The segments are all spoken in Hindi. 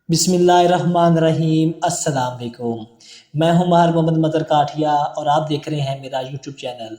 बिस्मिल्लाहिर्रहमानिर्रहीम अस्सलाम वालेकुम। मैं हूं माहर मोहम्मद मदर काठिया और आप देख रहे हैं मेरा यूट्यूब चैनल।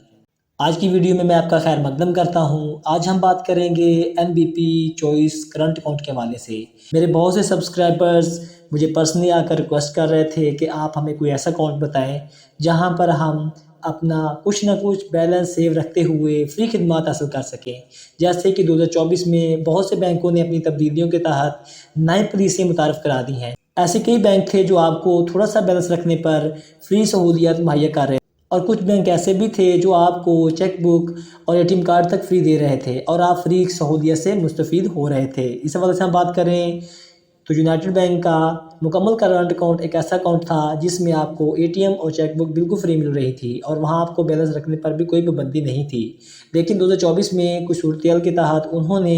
आज की वीडियो में मैं आपका खैर मकदम करता हूं। आज हम बात करेंगे एनबीपी चॉइस करंट अकाउंट के हवाले से। मेरे बहुत से सब्सक्राइबर्स मुझे पर्सनली आकर रिक्वेस्ट कर रहे थे कि आप हमें कोई ऐसा अकाउंट बताएं जहां पर हम अपना कुछ ना कुछ बैलेंस सेव रखते हुए फ्री खिदमत हासिल कर सकें। जैसे कि 2024 में बहुत से बैंकों ने अपनी तब्दीलियों के तहत नई पॉलिसियाँ मुतारफ़ करा दी हैं। ऐसे कई बैंक थे जो आपको थोड़ा सा बैलेंस रखने पर फ्री सहूलियत मुहैया कर रहे, और कुछ बैंक ऐसे भी थे जो आपको चेक बुक और एटीएम कार्ड तक फ्री दे रहे थे और आप फ्री सहूलियत से मुस्तफ़ीद हो रहे थे। इस हवाले से हम बात करें तो यूनाइटेड बैंक का मुकम्मल करंट अकाउंट एक ऐसा अकाउंट था जिसमें आपको एटीएम और चेकबुक बिल्कुल फ्री मिल रही थी और वहां आपको बैलेंस रखने पर भी कोई पाबंदी नहीं थी। लेकिन 2024 में कुछ सूरत के तहत उन्होंने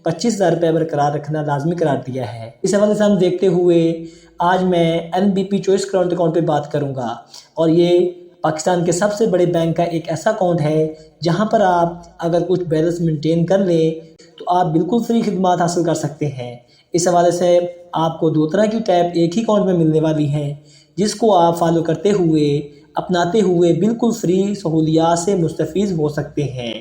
25,000 रुपये बरकरार रखना लाजमी करार दिया है। इस हवाले से हम देखते हुए आज मैं एनबीपी चॉइस करंट अकाउंट पर बात करूँगा, और ये पाकिस्तान के सबसे बड़े बैंक का एक ऐसा अकाउंट है जहाँ पर आप अगर कुछ बैलेंस मेंटेन कर लें तो आप बिल्कुल फ्री खिदमत हासिल कर सकते हैं। इस हवाले से आपको दो तरह की टैब एक ही अकाउंट में मिलने वाली हैं, जिसको आप फॉलो करते हुए अपनाते हुए बिल्कुल फ्री सहूलियात से मुस्तफ़ीज़ हो सकते हैं।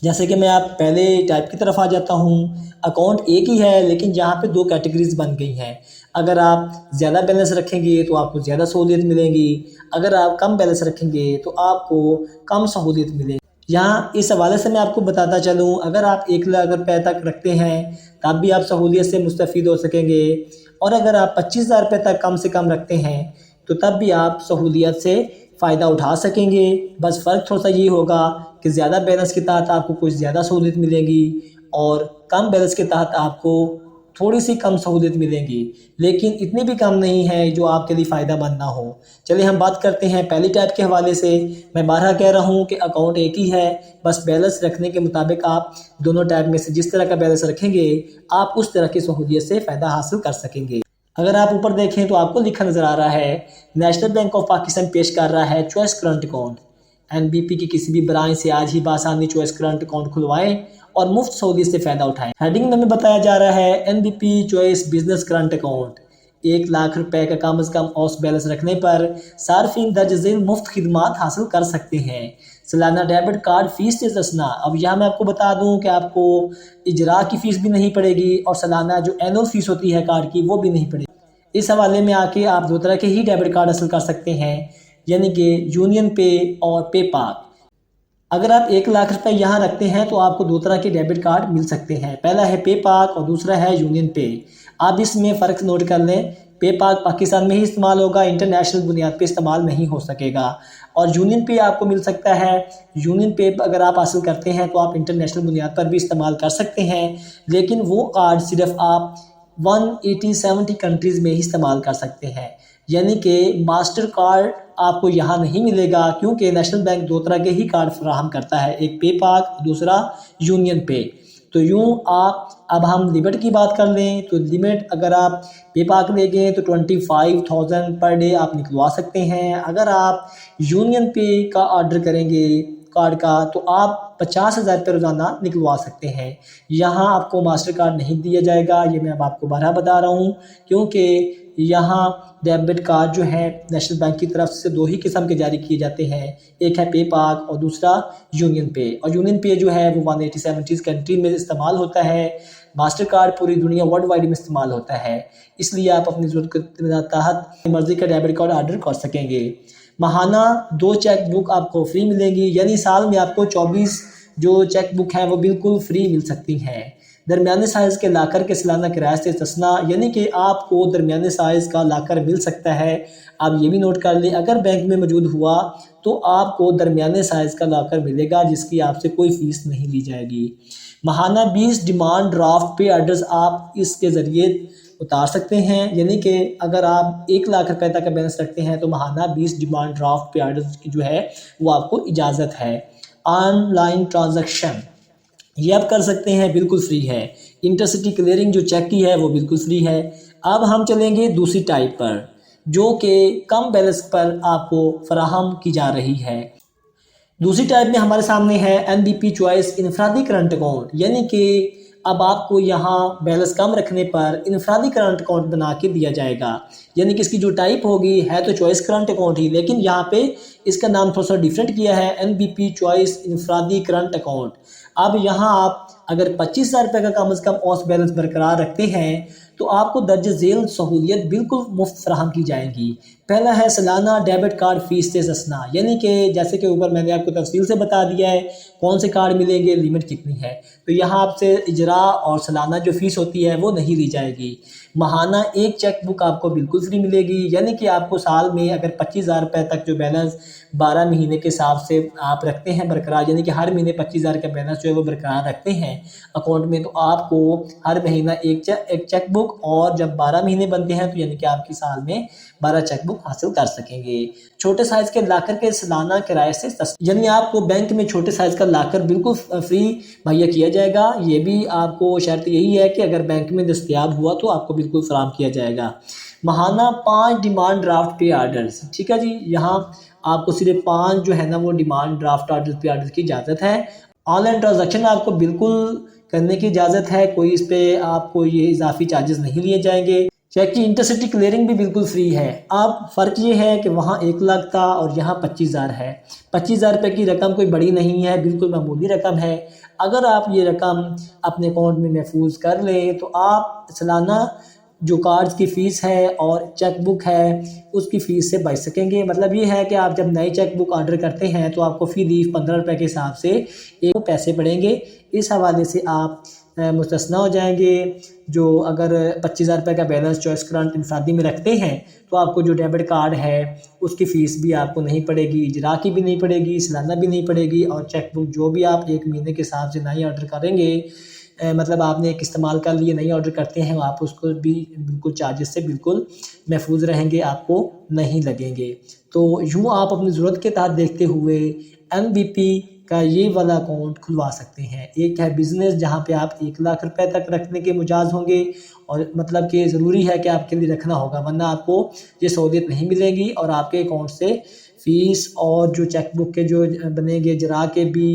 जैसे कि मैं आप पहले टाइप की तरफ आ जाता हूँ। अकाउंट एक ही है लेकिन जहाँ पे दो कैटेगरीज बन गई हैं। अगर आप ज़्यादा बैलेंस रखेंगे तो आपको ज़्यादा सहूलियत मिलेगी, अगर आप कम बैलेंस रखेंगे तो आपको कम सहूलियत मिलेगी। यहाँ इस हवाले से मैं आपको बताता चलूँ, अगर आप 1 लाख रुपये तक रखते हैं तब भी आप सहूलियत से मुस्तफ़ीद हो सकेंगे, और अगर आप 25,000 रुपये तक कम से कम रखते हैं तो तब भी आप सहूलियत से फ़ायदा उठा सकेंगे। बस फ़र्क थोड़ा सा ये होगा कि ज़्यादा बैलेंस के तहत आपको कुछ ज़्यादा सहूलियत मिलेगी और कम बैलेंस के तहत आपको थोड़ी सी कम सहूलियत मिलेंगी, लेकिन इतनी भी कम नहीं है जो आपके लिए फ़ायदा मंद ना हो। चलिए हम बात करते हैं पहली टाइप के हवाले से। मैं बारहा कह रहा हूँ कि अकाउंट एक ही है, बस बैलेंस रखने के मुताबिक आप दोनों टाइप में से जिस तरह का बैलेंस रखेंगे आप उस तरह की सहूलियत से फ़ायदा हासिल कर सकेंगे। अगर आप ऊपर देखें तो आपको लिखा नज़र आ रहा है नेशनल बैंक ऑफ पाकिस्तान पेश कर रहा है चॉइस करंट अकाउंट। एनबीपी की किसी भी ब्रांच से आज ही बासानी चॉइस करंट अकाउंट खुलवाएं और मुफ्त सहूलियत से फ़ायदा उठाएं। हेडिंग में हमें बताया जा रहा है NBP choice business current account. 1 lakh रुपए का कम से कम औसत बैलेंस रखने पर सार्फिन दर्ज झेल मुफ्त खिदमात हासिल कर सकते हैं। सालाना डेबिट कार्ड फीस से दसना। अब यहाँ मैं आपको बता दूँ कि आपको इजरा की फ़ीस भी नहीं पड़ेगी और सालाना जो एनुअल फ़ीस होती है कार्ड की वो भी नहीं पड़ेगी। इस हवाले में आके आप दो तरह के ही डेबिट कार्ड हासिल कर सकते हैं, यानी कि यूनियन पे और पे पाक। अगर आप 1 लाख रुपए यहाँ रखते हैं तो आपको दो तरह के डेबिट कार्ड मिल सकते हैं, पहला है पे पाक और दूसरा है यूनियन पे। आप इसमें फ़र्क नोट कर लें, पे पाक पाकिस्तान में ही इस्तेमाल होगा, इंटरनेशनल बुनियाद पे इस्तेमाल नहीं हो सकेगा। और यूनियन पे आपको मिल सकता है, यूनियन पे अगर आप हासिल करते हैं तो आप इंटरनेशनल बुनियाद पर भी इस्तेमाल कर सकते हैं, लेकिन वो कार्ड सिर्फ आप 180-70 कंट्रीज़ में ही इस्तेमाल कर सकते हैं। यानी कि मास्टर कार्ड आपको यहाँ नहीं मिलेगा, क्योंकि नेशनल बैंक दो तरह के ही कार्ड फराहम करता है, एक पे पाक दूसरा यूनियन पे। तो यूँ आप अब हम लिमिट की बात कर लें तो लिमिट अगर आप पे पाक लेंगे तो 25,000 पर डे आप निकलवा सकते हैं। अगर आप यूनियन पे का ऑर्डर करेंगे कार्ड का तो आप 50,000 रुपये रोज़ाना निकलवा सकते हैं। यहाँ आपको मास्टर कार्ड नहीं दिया जाएगा, ये मैं अब आपको बारहा बता रहा हूँ, क्योंकि यहाँ डेबिट कार्ड जो है नेशनल बैंक की तरफ से दो ही किस्म के जारी किए जाते हैं, एक है पे पाक और दूसरा यूनियन पे। और यूनियन पे जो है वो 180-70 कंट्री में इस्तेमाल होता है, मास्टर कार्ड पूरी दुनिया वर्ल्ड वाइड में इस्तेमाल होता है, इसलिए आप अपनी ज़रूरत के तहत मर्ज़ी का डेबिट कार्ड ऑर्डर कर सकेंगे। महाना 2 चेक बुक आपको फ्री मिलेंगी, यानी साल में आपको 24 जो चेक बुक हैं वो बिल्कुल फ्री मिल सकती हैं। दरमियाने साइज़ के लाकर के सालाना किराए से तसना, यानी कि आपको दरमियाने साइज़ का लाकर मिल सकता है। आप ये भी नोट कर लें, अगर बैंक में मौजूद हुआ तो आपको दरमियाने साइज़ का लाकर मिलेगा जिसकी आपसे कोई फ़ीस नहीं ली जाएगी। महाना 20 डिमांड ड्राफ्ट पे ऑर्डर्स आप इसके ज़रिए उतार सकते हैं, यानी कि अगर आप 1 लाख रुपए तक का बैलेंस रखते हैं तो महाना 20 डिमांड ड्राफ्ट पे ऑर्डर्स की जो है वो आपको इजाज़त है। ऑनलाइन ट्रांजैक्शन ये आप कर सकते हैं, बिल्कुल फ्री है। इंटरसिटी क्लियरिंग जो चेक की है वो बिल्कुल फ्री है। अब हम चलेंगे दूसरी टाइप पर जो कि कम बैलेंस पर आपको फराहम की जा रही है। दूसरी टाइप में हमारे सामने है एनबीपी चॉइस इनफरादी करंट अकाउंट, यानी कि अब आपको यहाँ बैलेंस कम रखने पर इनफरादी करंट अकाउंट बना के दिया जाएगा, यानी कि इसकी जो टाइप होगी है तो चॉइस करंट अकाउंट ही, लेकिन यहाँ पे इसका नाम थोड़ा सा डिफरेंट किया है, NBP चॉइस इनफरादी करंट अकाउंट। अब यहाँ आप अगर 25,000 रुपये का कम से कम औसत बैलेंस बरकरार रखते हैं तो आपको दर्ज झेल सहूलियत बिल्कुल मुफ्त फराहम की जाएगी। पहला है सालाना डेबिट कार्ड फीस से सस्ना, यानी कि जैसे कि ऊपर मैंने आपको तफसील से बता दिया है कौन से कार्ड मिलेंगे, लिमिट कितनी है। तो यहाँ आपसे इजरा और सालाना जो फ़ीस होती है वो नहीं ली जाएगी। माहाना एक चेक बुक आपको बिल्कुल फ्री मिलेगी, यानी कि आपको साल में अगर 25,000 रुपये तक जो बैलेंस 12 महीने के हिसाब से आप रखते हैं बरकरार, यानी कि हर महीने 25,000 का बैलेंस जो है वो बरकरार रखते हैं अकाउंट में, तो आपको हर महीना एक चेक बुक, और जब 12 महीने बनते हैं तो यानी कि आपकी साल में 12 चेक बुक हासिल कर सकेंगे। छोटे साइज़ के लाकर के सालाना किराए से यानी आपको बैंक में छोटे साइज़ का लाकर बिल्कुल फ्री मुहैया किया जाएगा। ये भी आपको शर्त यही है कि अगर बैंक में दस्तयाब हुआ तो आपको बिल्कुल फराहम किया जाएगा। माहाना 5 डिमांड ड्राफ्ट पे आर्डर्स, ठीक है जी, यहाँ आपको सिर्फ 5 जो है ना वो डिमांड ड्राफ्ट आर्डर पे आर्डर की इजाज़त है। ऑनलाइन ट्रांजैक्शन आपको बिल्कुल करने की इजाज़त है, कोई इस पर आपको ये इजाफी चार्जेस नहीं लिए जाएंगे। चेक की इंटरसिटी क्लियरिंग भी बिल्कुल फ्री है। अब फ़र्क ये है कि वहाँ 1 लाख था और यहाँ 25,000 है। 25,000 रुपये की रकम कोई बड़ी नहीं है, बिल्कुल मामूली रकम है। अगर आप ये रकम अपने अकाउंट में महफूज कर लें तो आप सालाना जो कार्ड्स की फ़ीस है और चेक बुक है उसकी फ़ीस से बच सकेंगे। मतलब ये है कि आप जब नई चेक बुक ऑर्डर करते हैं तो आपको फ़ी लीफ 15 रुपये के हिसाब से एक पैसे पड़ेंगे। इस हवाले से आप मुस्तस्ना हो जाएंगे। जो अगर 25,000 रुपये का बैलेंस चॉइस करंट इंफरादी में रखते हैं तो आपको जो डेबिट कार्ड है उसकी फ़ीस भी आपको नहीं पड़ेगी, इजरा की भी नहीं पड़ेगी, सालाना भी नहीं पड़ेगी, और चेक बुक जो भी आप एक महीने के हिसाब से नई ऑर्डर करेंगे, मतलब आपने एक इस्तेमाल कर लिए नहीं ऑर्डर करते हैं, आप उसको भी बिल्कुल चार्जेस से बिल्कुल महफूज रहेंगे, आपको नहीं लगेंगे। तो यूँ आप अपनी ज़रूरत के तहत देखते हुए NBP का ये वाला अकाउंट खुलवा सकते हैं। एक है बिज़नेस जहाँ पे आप 1 लाख रुपए तक रखने के मुजाज होंगे, और मतलब कि ज़रूरी है कि आपके लिए रखना होगा, वरना आपको ये सहूलियत नहीं मिलेगी और आपके अकाउंट से फ़ीस और जो चेक बुक के जो बनेंगे जरा के भी,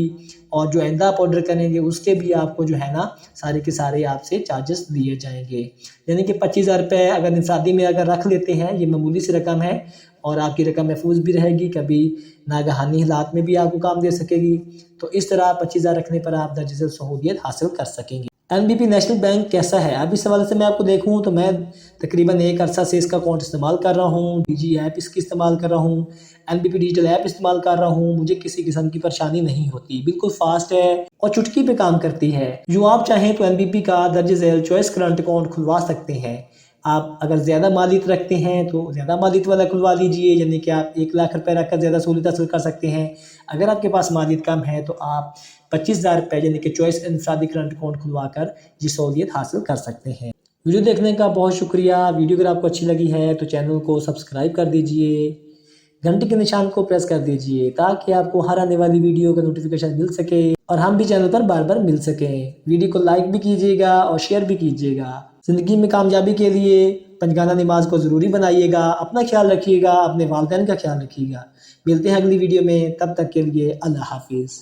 और जो आइंदा आप ऑर्डर करेंगे उसके भी आपको जो है ना सारे के सारे आपसे चार्जेस लिए जाएंगे। यानी कि 25,000 रुपये अगर इंफरादी में अगर रख लेते हैं, ये मामूली सी रकम है और आपकी रकम महफूज भी रहेगी, कभी नागहानी हालात में भी आपको काम दे सकेगी। तो इस तरह 25,000 रखने पर आप दर्ज झेल सहूलियत हासिल कर सकेंगे। NBP नेशनल बैंक कैसा है, अब इस हवाले से मैं आपको देखूँ तो मैं तकरीबन एक अरसा से इसका अकाउंट इस्तेमाल कर रहा हूँ, DG ऐप इसकी इस्तेमाल कर रहा हूँ, NBP डिजिटल ऐप इस्तेमाल कर रहा हूँ, मुझे किसी किस्म की परेशानी नहीं होती, बिल्कुल फास्ट है और चुटकी पे काम करती है। जो आप चाहें तो NBP का दर्ज झेल चॉइस करंट अकाउंट खुलवा सकते हैं। आप अगर ज़्यादा मालियत रखते हैं तो ज़्यादा मालियत वाला खुलवा लीजिए, यानी कि आप 1 लाख रुपये रख कर ज़्यादा सहूलियत हासिल कर सकते हैं। अगर आपके पास मालियत कम है तो आप 25,000 रुपये यानी कि चॉइस इंफरादी करंट अकाउंट खुलवा कर ये सहूलियत हासिल कर सकते हैं। वीडियो देखने का बहुत शुक्रिया। वीडियो अगर आपको अच्छी लगी है तो चैनल को सब्सक्राइब कर दीजिए, घंटे के निशान को प्रेस कर दीजिए ताकि आपको हर आने वाली वीडियो का नोटिफिकेशन मिल सके और हम भी चैनल पर बार बार मिल सकें। वीडियो को लाइक भी कीजिएगा और शेयर भी कीजिएगा। ज़िंदगी में कामयाबी के लिए पंजगाना नमाज को ज़रूरी बनाइएगा। अपना ख्याल रखिएगा, अपने वालिदैन का ख्याल रखिएगा। मिलते हैं अगली वीडियो में, तब तक के लिए अल्लाह हाफिज़।